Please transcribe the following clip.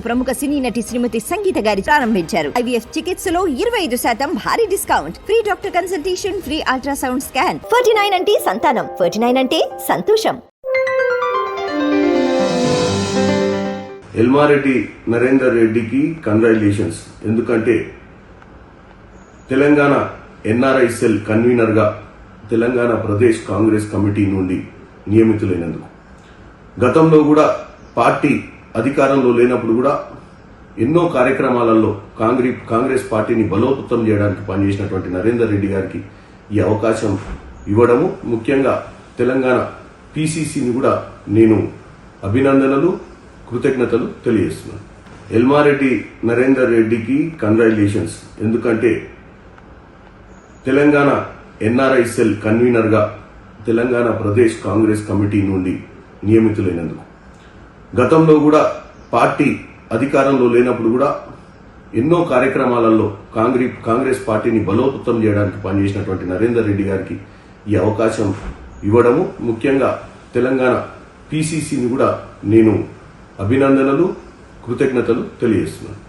ప్రముఖ సినీ నటి శ్రీమతి సంగీత గారి ప్రారంభించారు. IVF చికిత్సలో 25% భారీ discount, free doctor consultation, free ultrasound scan. 49 అంటే సంతానం, 49 అంటే సంతోషం. ఎల్మారెడ్డి నరేందర్ రెడ్డికి కంగ్రాచులేషన్స్. ఎందుకంటే తెలంగాణ NRI సెల్ కన్వీనర్ గా తెలంగాణ ప్రదేశ్ కాంగ్రెస్ కమిటీ నుండి నియమితులైనందుకు. గతంలో కూడా పార్టీ అధికారంలో లేనప్పుడు కూడా ఎన్నో కార్యక్రమాలలో కాంగ్రెస్ పార్టీని బలోపేతం చేయడానికి పనిచేసినటువంటి నరేందర్ రెడ్డి గారికి ఈ అవకాశం ఇవ్వడము, ముఖ్యంగా తెలంగాణ PCCని కూడా నేను అభినందనలు, కృతజ్ఞతలు తెలియజేస్తున్నాను. ఎల్మారెడ్డి నరేందర్ రెడ్డికి కంగ్రాచులేషన్స్. ఎందుకంటే తెలంగాణ NRI సెల్ కన్వీనర్ గా తెలంగాణ ప్రదేశ్ కాంగ్రెస్ కమిటీ నుండి నియమితులైనందుకు. గతంలో కూడా పార్టీ అధికారంలో లేనప్పుడు కూడా ఎన్నో కార్యక్రమాలలో కాంగ్రెస్ పార్టీని బలోపేతం చేయడానికి పనిచేసినటువంటి నరేందర్ రెడ్డి గారికి ఈ అవకాశం ఇవ్వడము, ముఖ్యంగా తెలంగాణ PCCని కూడా నేను అభినందనలు, కృతజ్ఞతలు తెలియజేస్తున్నాను.